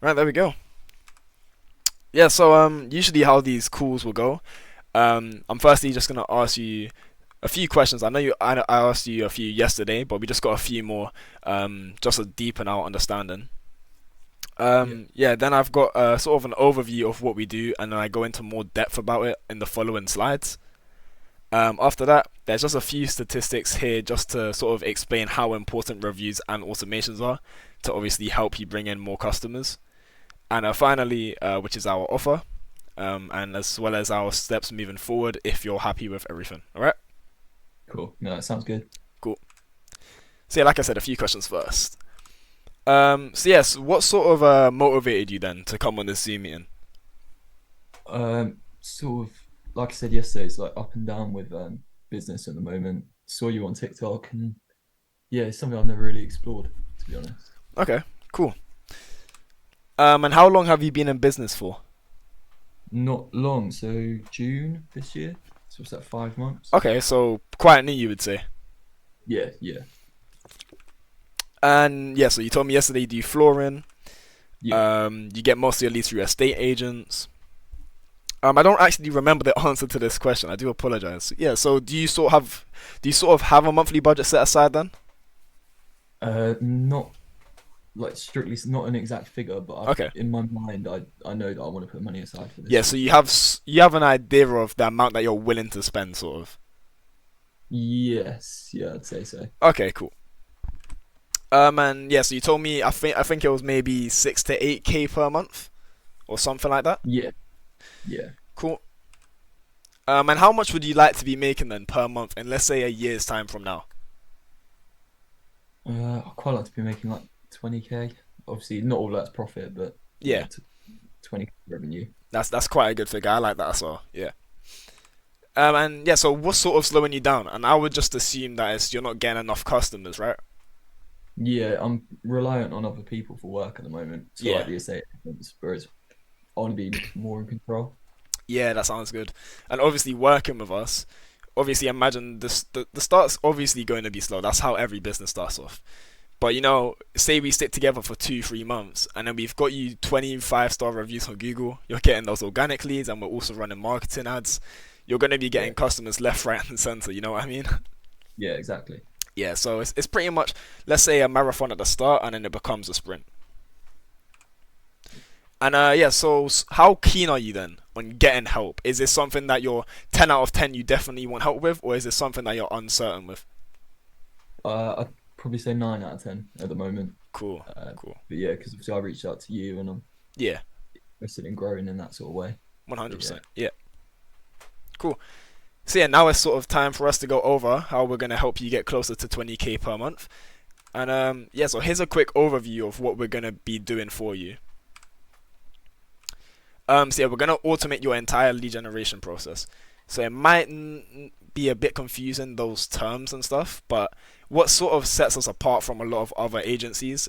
Right, there we go. Yeah, so usually how these calls will go, I'm firstly just gonna ask you a few questions. I know I asked you a few yesterday, but we just got a few more, just to deepen our understanding. Yeah. Yeah, then I've got sort of an overview of what we do, and then I go into more depth about it in the following slides. After that, there's just a few statistics here just to sort of explain how important reviews and automations are to obviously help you bring in more customers. And finally, which is our offer, and as well as our steps moving forward if you're happy with everything. All right, Cool. No, that sounds good. cool. So, yeah, like I said, a few questions first. So, yes, what sort of motivated you then to come on this Zoom meeting? Sort of like I said yesterday, it's like up and down with business at the moment. Saw you on TikTok, and yeah, it's something I've never really explored, to be honest. Okay, cool. And how long have you been in business for? Not long, so June this year. So what's that, 5 months? Okay, so quite new, you would say. Yeah, yeah, And yeah, so you told me yesterday you do flooring. yeah. You get most of your leads through estate agents. I don't actually remember the answer to this question. I do apologize. Yeah, so do you sort of have a monthly budget set aside then? Not like strictly, not an exact figure, but Okay. in my mind, I know that I want to put money aside for this Yeah, sort so of thing. you have an idea of the amount that you're willing to spend, sort of. Yes, yeah, I'd say so. Okay, cool. And yeah, so you told me I think it was maybe 6 to 8K per month or something like that. Yeah, yeah. Cool. And how much would you like to be making then per month in let's say a year's time from now? I quite like to be making like 20k. Obviously, not all that's profit, but yeah, Yeah, 20 revenue. that's quite a good figure. I like that as well. Yeah. And yeah, so what's sort of slowing you down? And I would just assume that it's you're not getting enough customers, right? Yeah, I'm reliant on other people for work at the moment. So like Yeah. the estate agents, whereas I want to be more in control. Yeah, that sounds good. And obviously working with us, obviously imagine this the start's obviously going to be slow. That's how every business starts off. But say we stick together for 2 3 months and then we've got you 25-star reviews on Google, you're getting those organic leads and we're also running marketing ads. You're gonna be Yeah, getting customers left, right, and center, you know what I mean? yeah, exactly. Yeah, so it's pretty much let's say a marathon at the start and then it becomes a sprint. And yeah, so how keen are you then on getting help? Is this something that you're 10 out of 10 you definitely want help with, or is this something that you're uncertain with? I'd probably say 9 out of 10 at the moment. Cool, Uh, cool. but yeah, because obviously I reached out to you and I'm Yeah, interested in growing in that sort of way. But yeah, 100%. Yeah, cool. So yeah, now it's sort of time for us to go over how we're gonna help you get closer to 20K per month. And yeah, so here's a quick overview of what we're gonna be doing for you. So yeah, we're gonna automate your entire lead generation process. So it might be a bit confusing those terms and stuff, but what sort of sets us apart from a lot of other agencies?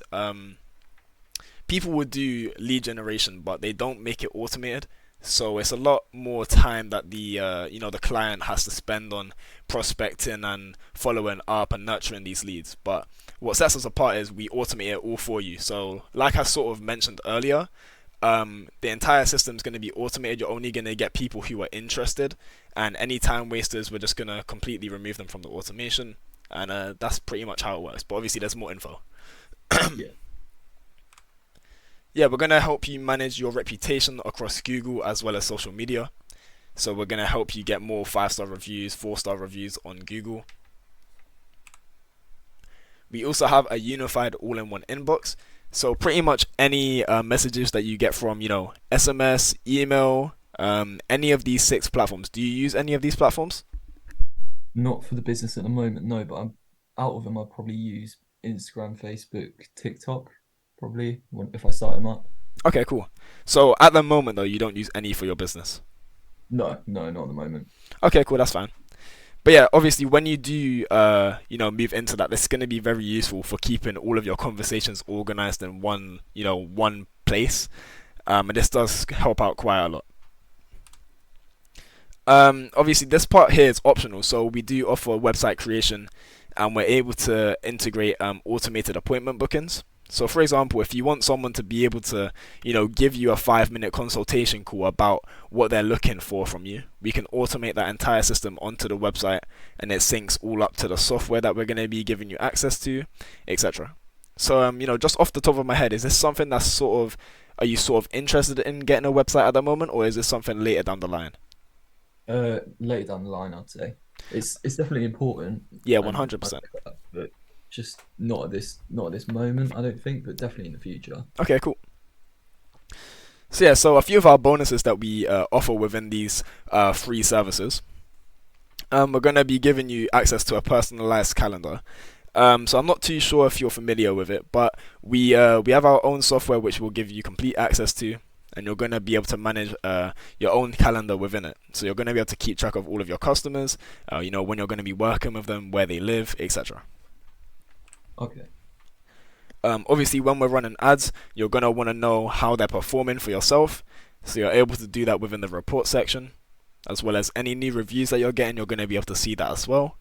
People would do lead generation, but they don't make it automated. So it's a lot more time that the client has to spend on prospecting and following up and nurturing these leads. But what sets us apart is we automate it all for you. So like I sort of mentioned earlier, the entire system is going to be automated. You're only going to get people who are interested, and any time wasters, we're just going to completely remove them from the automation. And that's pretty much how it works. But obviously, there's more info. yeah, Yeah, we're going to help you manage your reputation across Google as well as social media. So we're going to help you get more 5-star reviews, 4-star reviews on Google. We also have a unified all-in-one inbox. So pretty much any messages that you get from, SMS, email, any of these 6 platforms. Do you use any of these platforms? not for the business at the moment, no. But I'm out of them. I'll probably use Instagram, Facebook, TikTok, probably if I start them up. Okay, cool. So at the moment though, you don't use any for your business. No, no, not at the moment. Okay, cool, that's fine. But yeah, obviously when you do move into that, this is going to be very useful for keeping all of your conversations organized in one place. And this does help out quite a lot. Obviously this part here is optional, so we do offer website creation and we're able to integrate automated appointment bookings. So, for example, if you want someone to be able to, give you a 5 minute consultation call about what they're looking for from you, we can automate that entire system onto the website, and it syncs all up to the software that we're going to be giving you access to, etc. So, just off the top of my head, is this something that's are you sort of interested in getting a website at the moment, or is this something later down the line? Later down the line, I'd say it's definitely important, Yeah, and 100%. but just not at this moment, I don't think, but definitely in the future. Okay, cool. So yeah, so a few of our bonuses that we offer within these free services. We're going to be giving you access to a personalized calendar. So I'm not too sure if you're familiar with it, but we have our own software which will give you complete access to, and you're going to be able to manage your own calendar within it. So you're going to be able to keep track of all of your customers, when you're going to be working with them, where they live, etc. Okay. Obviously, when we're running ads, you're going to want to know how they're performing for yourself. So you're able to do that within the report section, as well as any new reviews that you're getting, you're going to be able to see that as well.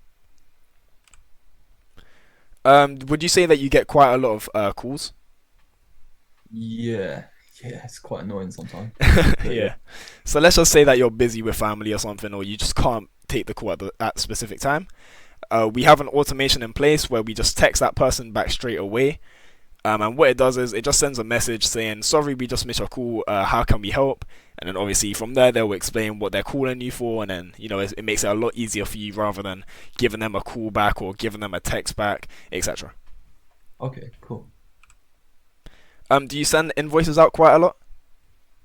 Would you say that you get quite a lot of calls? Yeah, yeah, it's quite annoying sometimes, but yeah. Yeah. So let's just say that you're busy with family or something, or you just can't take the call at specific time. We have an automation in place where we just text that person back straight away. And what it does is it just sends a message saying, sorry, we just missed your call. How can we help? And then obviously from there, they'll explain what they're calling you for. And then, it makes it a lot easier for you rather than giving them a call back or giving them a text back, etc. Okay, cool. Do you send invoices out quite a lot?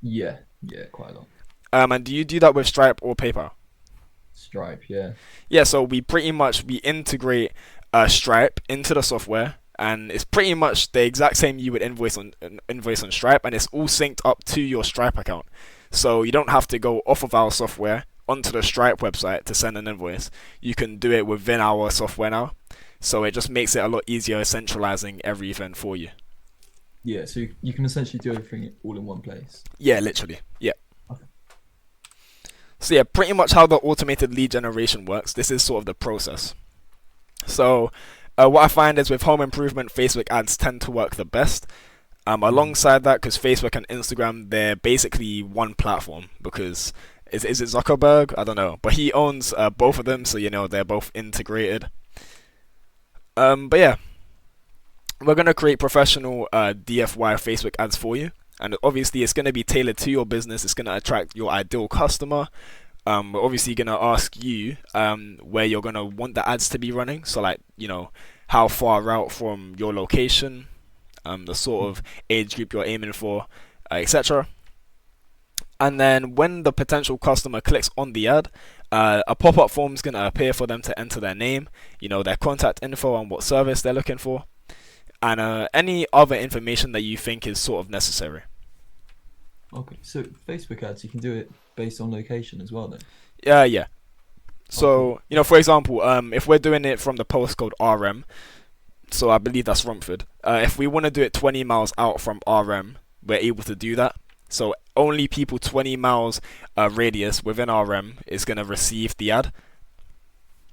Yeah, yeah, quite a lot. And do you do that with Stripe or PayPal? Stripe, yeah. Yeah, so we integrate Stripe into the software, and it's pretty much the exact same you would invoice on Stripe, and it's all synced up to your Stripe account. So you don't have to go off of our software onto the Stripe website to send an invoice. You can do it within our software now. So it just makes it a lot easier centralizing everything for you. Yeah, so you can essentially do everything all in one place. Yeah, literally. Yeah. Okay. So yeah, pretty much how the automated lead generation works. This is sort of the process. So what I find is with home improvement, Facebook ads tend to work the best. Mhm. Alongside that, because Facebook and Instagram, they're basically one platform. Because is it Zuckerberg? I don't know, but he owns both of them, so they're both integrated. But yeah, we're gonna create professional DFY Facebook ads for you, and obviously it's gonna be tailored to your business. It's gonna attract your ideal customer. We're obviously gonna ask you where you're gonna want the ads to be running. So like how far out from your location, the sort of age group you're aiming for, etc. And then when the potential customer clicks on the ad, a pop-up form is gonna appear for them to enter their name, their contact info and what service they're looking for, and any other information that you think is sort of necessary. Okay, so Facebook ads, you can do it based on location as well then. Yeah. Okay. So, for example, if we're doing it from the postcode RM, so I believe that's Romford. If we want to do it 20 miles out from RM, we're able to do that. So only people 20 miles radius within RM is going to receive the ad.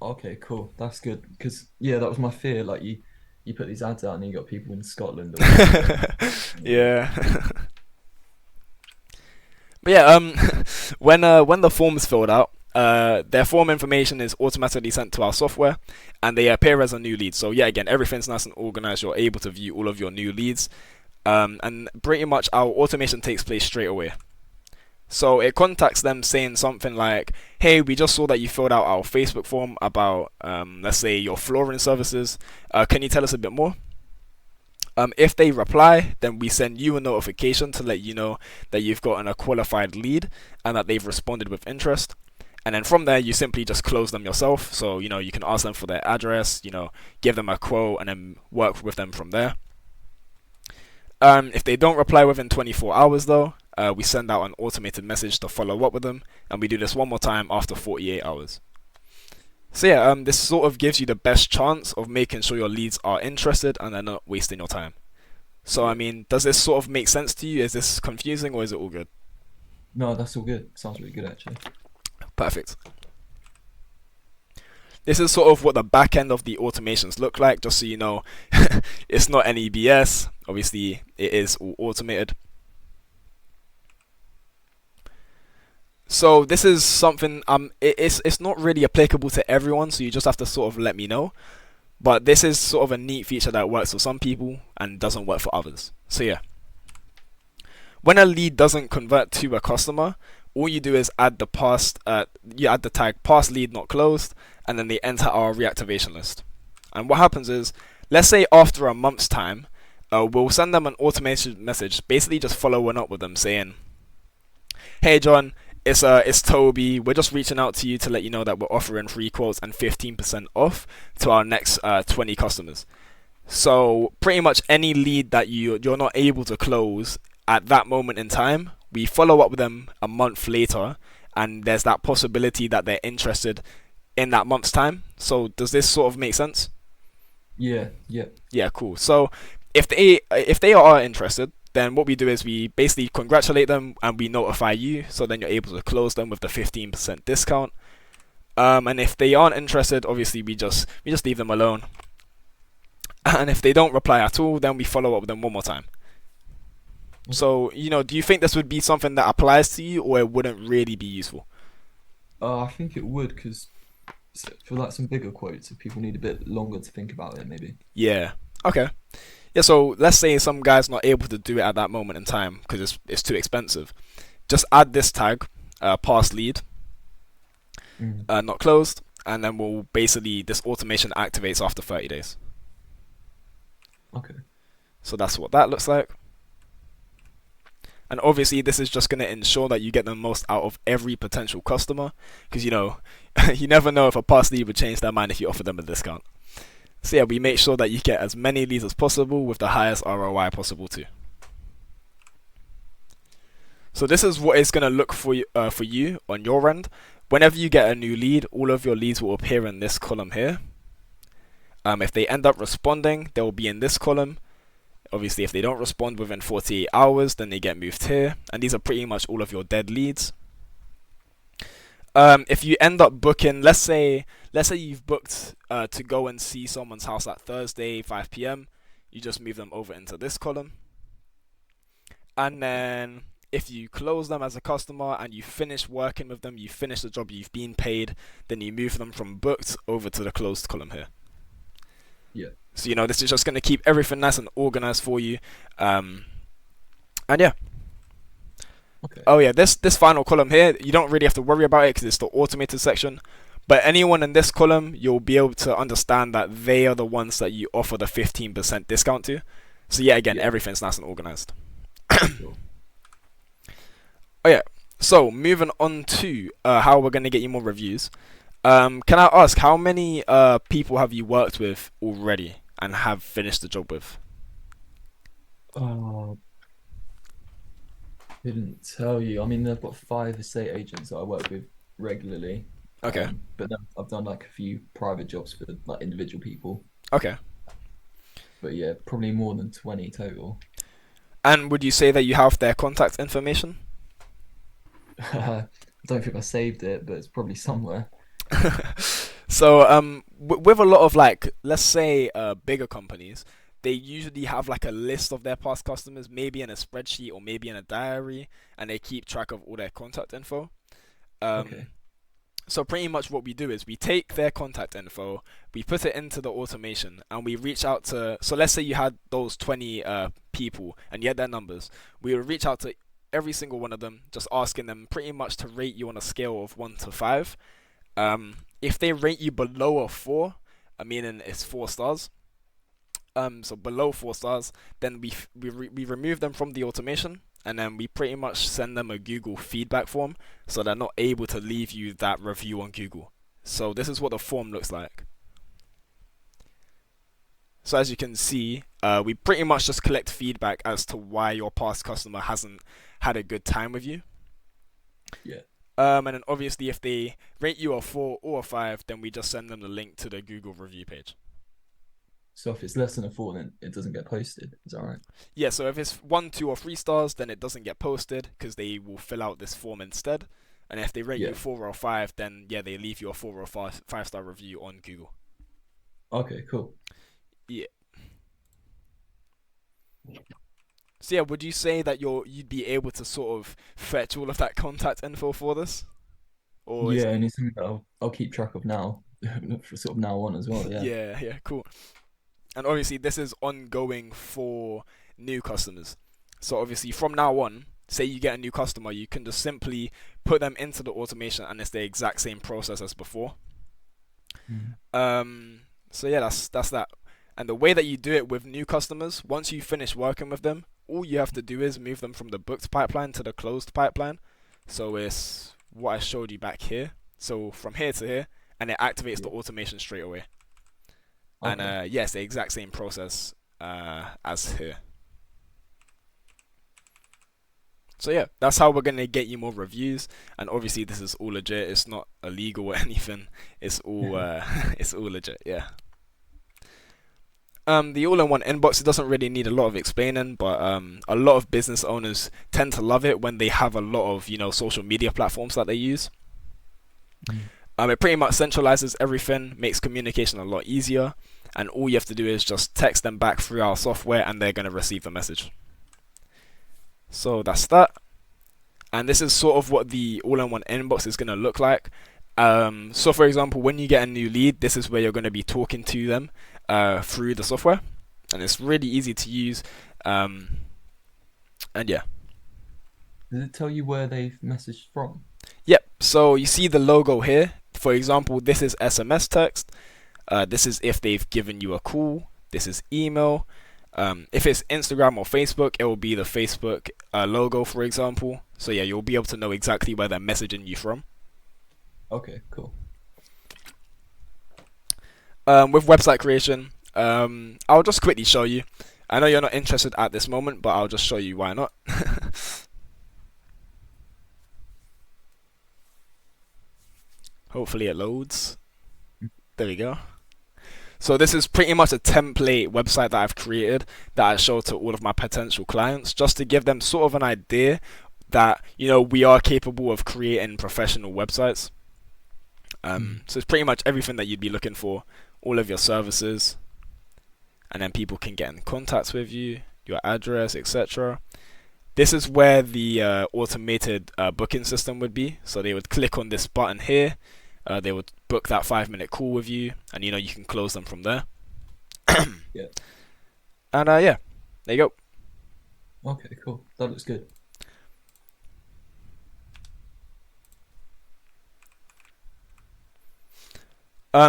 Okay, cool. That's good. Because yeah, that was my fear. Like you put these ads out and you got people in Scotland or whatever. Yeah. But yeah, when the form's filled out, their form information is automatically sent to our software, and they appear as a new lead. So yeah, again, everything's nice and organized. You're able to view all of your new leads, and pretty much our automation takes place straight away. So it contacts them saying something like, "Hey, we just saw that you filled out our Facebook form about, let's say, your flooring services. Can you tell us a bit more?" If they reply, then we send you a notification to let you know that you've gotten a qualified lead and that they've responded with interest. And then from there, you simply just close them yourself. So, you can ask them for their address, give them a quote, and then work with them from there. If they don't reply within 24 hours, though, we send out an automated message to follow up with them, and we do this one more time after 48 hours. So yeah, this sort of gives you the best chance of making sure your leads are interested and they're not wasting your time. So I Yeah. mean, does this sort of make sense to you? Is this confusing or is it all good? No, that's all good. Sounds really good actually. Perfect. this is sort of what the back end of the automations look like, just so you know. It's not any BS. Obviously, it is all automated. So this is something it's not really applicable to everyone, so you just have to sort of let me know. But this is sort of a neat feature that works for some people and doesn't work for others. So yeah, when a lead doesn't convert to a customer, all you do is add you add the tag past lead not closed, and then they enter our reactivation list. And what happens is, let's say after a month's time, we'll send them an automated message, basically just following up with them saying, "Hey John, it's Toby. We're just reaching out to you to let you know that we're offering free quotes and 15% off to our next 20 customers." So pretty much any lead that you're not able to close at that moment in time, we follow up with them a month later, and there's that possibility that they're interested in that month's time. So does this sort of make sense? Yeah, yeah. Yeah, cool. So if they are interested, then what we do is we basically congratulate them and we notify you, so then you're able to close them with the 15% discount. And if they aren't interested, obviously we just leave them alone. And if they don't reply at all, then we follow up with them one more time. Okay. So, do you think this would be something that applies to you, or it wouldn't really be useful? I think it would, because for like some bigger quotes, if people need a bit longer to think about it, maybe. Yeah. Okay. Yeah, so let's say some guy's not able to do it at that moment in time because it's too expensive. Just add this tag, past lead, Mm. not closed, and then we'll basically, this automation activates after 30 days. Okay. So that's what that looks like. And obviously, this is just going to ensure that you get the most out of every potential customer, because you never know if a past lead would change their mind if you offer them a discount. So yeah, we make sure that you get as many leads as possible with the highest ROI possible too. So this is what it's going to look for you on your end. Whenever you get a new lead, all of your leads will appear in this column here. If they end up responding, they will be in this column. Obviously, if they don't respond within 48 hours, then they get moved here. And these are pretty much all of your dead leads. If you end up booking, let's say you've booked to go and see someone's house at Thursday 5 p.m., you just move them over into this column. And then if you close them as a customer and you finish working with them, you finish the job, you've been paid, then you move them from booked over to the closed column here. Yeah. So this is just going to keep everything nice and organized for you. And yeah. Okay. Oh yeah, this final column here, you don't really have to worry about it because it's the automated section. But anyone in this column, you'll be able to understand that they are the ones that you offer the 15% discount to. So yeah, again, Yeah. everything's nice and organized. Sure. Oh yeah. So moving on to how we're going to get you more reviews. Can I ask how many people have you worked with already and have finished the job with? Oh, didn't tell you. I mean, I've got 5 estate agents that I work with regularly. Okay. But then I've done like a few private jobs for like individual people. Okay. But yeah, probably more than 20 total. And would you say that you have their contact information? I don't think I saved it, but it's probably somewhere. So with a lot of, like, let's say bigger companies, they usually have like a list of their past customers, maybe in a spreadsheet or maybe in a diary, and they keep track of all their contact info. Um, Okay. so pretty much what we do is we take their contact info, we put it into the automation, and we reach out to. So let's say you had those 20 people and you had their numbers. We would reach out to every single one of them, just asking them pretty much to rate you on a scale of 1 to 5. If they rate you below a 4, meaning it's 4 stars, so below 4 stars, then we remove them from the automation, and then we pretty much send them a Google feedback form, so they're not able to leave you that review on Google. So this is what the form looks like. So as you can see, we pretty much just collect feedback as to why your past customer hasn't had a good time with you. Yeah. And then obviously if they rate you a 4 or a 5, then we just send them the link to the Google review page. So if it's less than a 4, then it doesn't get posted. Is that right? Yeah, so if it's 1, 2, or 3 stars, then it doesn't get posted because they will fill out this form instead. And if they rate you Yeah. 4 or 5, then yeah, they leave you a 4 or 5 star review on Google. Okay, cool. Yeah. So yeah, would you say that you'd be able to sort of fetch all of that contact info for this, or is Yeah, it? and it's something that I'll keep track of now, for sort of now on as well. Yeah. Yeah, yeah, cool. And obviously, this is ongoing for new customers. So obviously, from now on, say you get a new customer, you can just simply put them into the automation, and it's the exact same process as before. Mm. Um, so yeah, that's that. And the way that you do it with new customers, once you finish working with them, all you have to do is move them from the booked pipeline to the closed pipeline. So it's what I showed you back here. So from here to here, and it activates the Yeah. automation straight away. And Okay. yes, the exact same process as here. So yeah, that's how we're gonna get you more reviews. And obviously, this is all legit. It's not illegal or anything. It's all it's all legit. Yeah. The all-in-one inbox, it doesn't really need a lot of explaining, but a lot of business owners tend to love it when they have a lot of social media platforms that they use. Mm. It pretty much centralizes everything, makes communication a lot easier, and all you have to do is just text them back through our software, and they're gonna receive the message. So that's that. And this is sort of what the all-in-one inbox is gonna look like. So for example, when you get a new lead, this is where you're going to be talking to them through the software, and it's really easy to use. And yeah, Does it tell you where they've messaged from? yep. So you see the logo here. For example, this is SMS text. This is if they've given you a call. This is email. If it's Instagram or Facebook, it will be the Facebook logo, for example. So yeah, you'll be able to know exactly where they're messaging you from. Okay, cool. With website creation, I'll just quickly show you. I know you're not interested at this moment, but I'll just show you why not. Hopefully it loads. There we go. So this is pretty much a template website that I've created that I show to all of my potential clients, just to give them sort of an idea that we are capable of creating professional websites. Mm. So it's pretty much everything that you'd be looking for, all of your services, and then people can get in contact with you, your address, etc. This is where the automated booking system would be. So they would click on this button here, they would book that 5-minute call with you, and you can close them from there. Yeah. And yeah, there you go. Okay, cool. That looks good.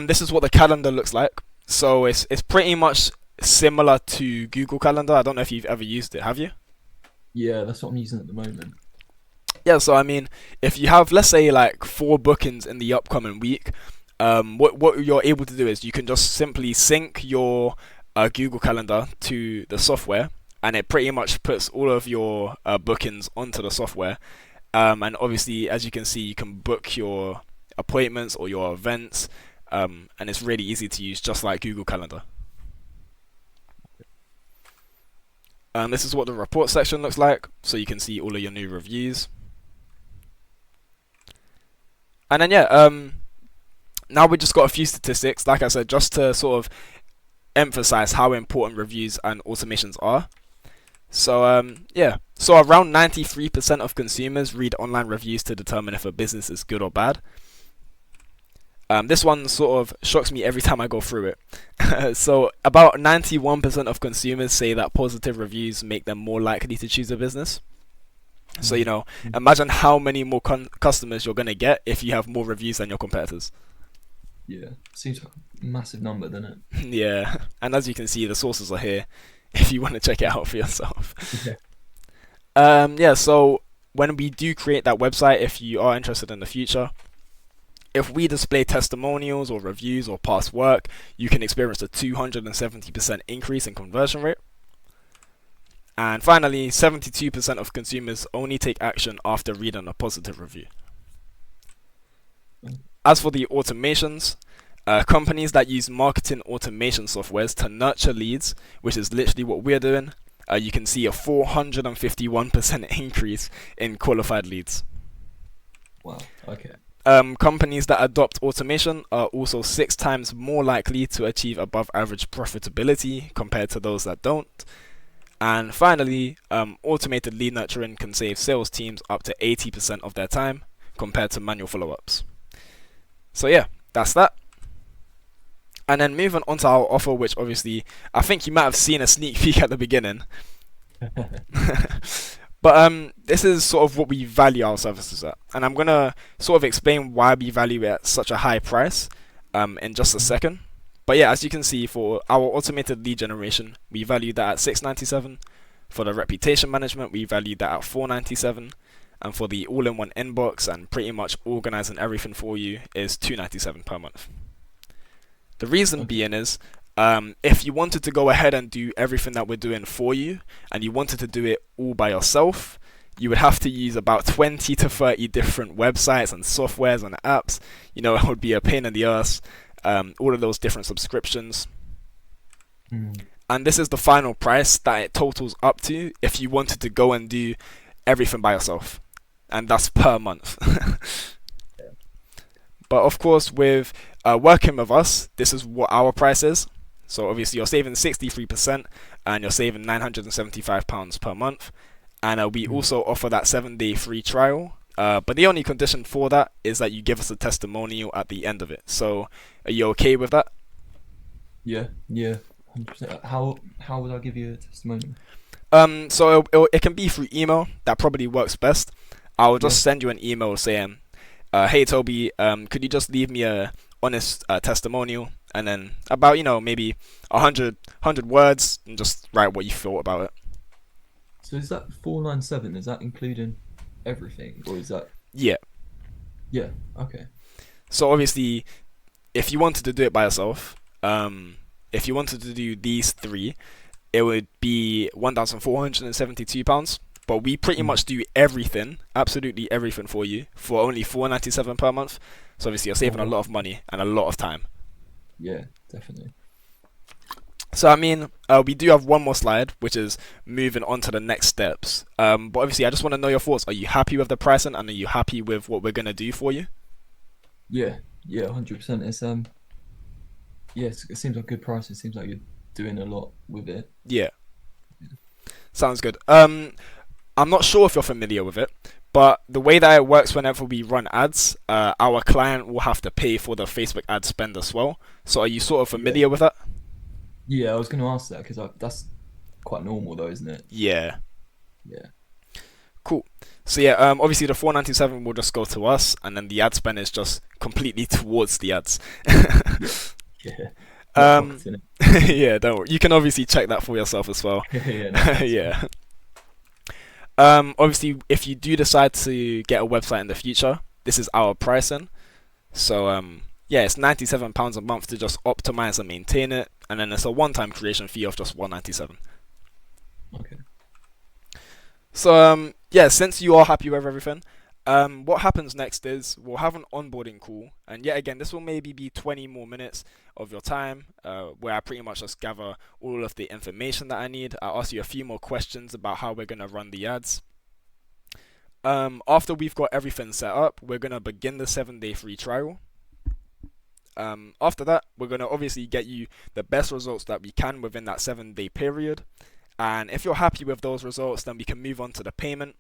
This is what the calendar looks like. So it's pretty much similar to Google Calendar. I don't know if you've ever used it. Have you? Yeah, that's what I'm using at the moment. Yeah. So I mean, if you have, let's say, like 4 bookings in the upcoming week, what you're able to do is you can just simply sync your Google Calendar to the software, and it pretty much puts all of your bookings onto the software. And obviously, as you can see, you can book your appointments or your events. And it's really easy to use, just like Google Calendar. This is what the report section looks like, so you can see all of your new reviews. And then yeah, now we just got a few statistics, like I said, just to sort of emphasize how important reviews and automations are. So yeah, so around 93% of consumers read online reviews to determine if a business is good or bad. This one sort of shocks me every time I go through it. So about 91% of consumers say that positive reviews make them more likely to choose a business. So Mm. imagine how many more customers you're gonna get if you have more reviews than your competitors. Yeah, seems like a massive number, doesn't Yeah, and as you can see, the sources are here if you want to check it out for yourself. it? Yeah, so when we do create that website, if you are interested in the future, if we display testimonials or reviews or past work, you can experience a 270% increase in conversion rate. And finally, 72% of consumers only take action after reading a positive review. Mm. As for the automations, companies that use marketing automation softwares to nurture leads, which is literally what we're doing, you can see a 451% increase in qualified leads. Wow. Wow. Okay. Companies that adopt automation are also 6 times more likely to achieve above average profitability compared to those that don't. And finally, automated lead nurturing can save sales teams up to 80% of their time compared to manual follow ups. So, yeah, that's that. And then moving on to our offer, which obviously I think you might have seen a sneak peek at the beginning. But this is sort of what we value our services at, and I'm gonna sort of explain why we value it at such a high price, in just a second. But yeah, as you can see, for our automated lead generation, we value that at $6.97. For the reputation management, we value that at $4.97, and for the all-in-one inbox and pretty much organizing everything for you is $2.97 per month. The reason Okay. being is, if you wanted to go ahead and do everything that we're doing for you, and you wanted to do it all by yourself, you would have to use about 20 to 30 different websites and softwares and apps. It would be a pain in the ass. All of those different subscriptions. Mm. And this is the final price that it totals up to if you wanted to go and do everything by yourself. And that's per month. Yeah. But of course, with working with us, this is what our price is. So obviously, you're saving 63% and you're saving £975 per month. And we Mm. also offer that 7-day free trial. But the only condition for that is that you give us a testimonial at the end of it. So are you okay with that? Yeah. Yeah. 100%. How would I give you a testimonial? So it can be through email. That probably works best. I'll Yeah. just send you an email saying, "Hey Toby, could you just leave me a honest testimonial, and then about maybe 100 words, and just write what you thought about it." So is that 497? Is that including everything, or is that? Yeah. Yeah. Okay. So obviously, if you wanted to do it by yourself, if you wanted to do these three, it would be £1,472. But we pretty Mm. much do everything, absolutely everything for you for only £4.97 per month. So obviously you're Oh saving a lot wow. of money and a lot of time. Yeah. Definitely. So I mean, we do have one more slide, which is moving on to the next steps. But obviously, I just want to know your thoughts. Are you happy with the pricing, and are you happy with what we're gonna do for you? Yeah. Yeah. 100%. Yes. It seems like a good price. It seems like you're doing a lot with it. Yeah, sounds good. I'm not sure if you're familiar with it, but the way that it works whenever we run ads, our client will have to pay for the Facebook ad spend as well. So are you sort of Yeah. familiar with that? Yeah. I was going to ask that because that's quite normal, though, isn't it? Yeah. Yeah. Cool. So yeah, obviously the 4.97 will just go to us, and then the ad spend is just completely towards the ads. Yeah. Yeah. Not um, pocketing yeah, don't worry. You can obviously check that for yourself as well. it. Yeah. No, that's fine. Yeah. Obviously, if you do decide to get a website in the future, this is our pricing. So yeah, it's £97 a month to just optimize and maintain it, and then it's a one-time creation fee of just 197. Okay. So yeah, since you are happy with everything, what happens next is we'll have an onboarding call, and yet again, this will maybe be 20 more minutes of your time, where I pretty much just gather all of the information that I need. I'll ask you a few more questions about how we're gonna run the ads. After we've got everything set up, we're gonna begin the 7-day free trial. After that, we're gonna obviously get you the best results that we can within that 7-day period. And if you're happy with those results, then we can move on to the payment.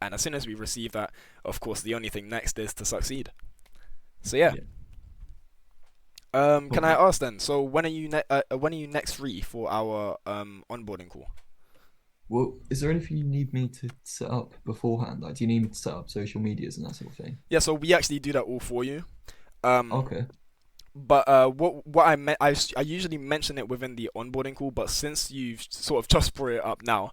And as soon as we receive that, of course, the only thing next is to succeed. So yeah. Yeah. Can Cool. I ask then? So when are you next free for our onboarding call? Well, is there anything you need me to set up beforehand? Like, do you need me to set up social medias and that sort of thing? Yeah, so we actually do that all for you. Um, Okay. but what I meant, I usually mention it within the onboarding call, but since you've sort of just brought it up now,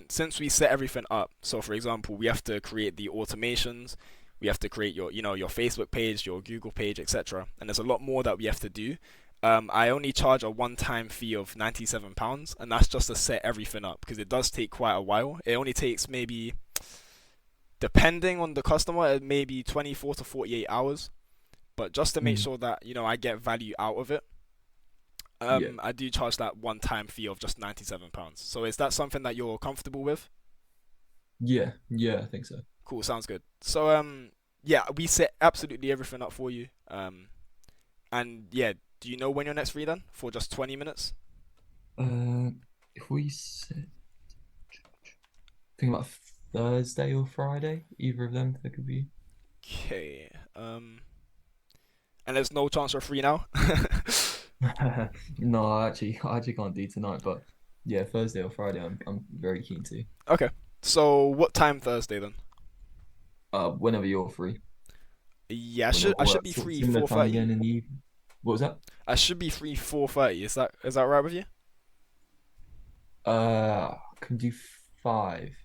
since we set everything up, so for example, we have to create the automations, we have to create your Facebook page, your Google page, etc. And there's a lot more that we have to do. I only charge a one-time fee of £97, and that's just to set everything up because it does take quite a while. It only takes maybe, depending on the customer, it may be 24 to 48 hours. But just to make Mm. sure that I get value out of it, Yeah. I do charge that one-time fee of just £97. So is that something that you're comfortable with? Yeah. Yeah. I think so. Cool, sounds good. So yeah, we set absolutely everything up for you. And yeah, do you know when you're next free then? For just 20 minutes? Uh, if we said, think about Thursday or Friday, either of them, that could be. Okay. And there's no chance you're free now? No, I actually can't do tonight, but yeah, Thursday or Friday, I'm very keen to. Okay. So what time Thursday then? Whenever you're free, Yeah, whenever I should works, be sort of free similar time 4:30. again in the evening. What was that? I should be free 4:30. Is that right with you? I can do 5.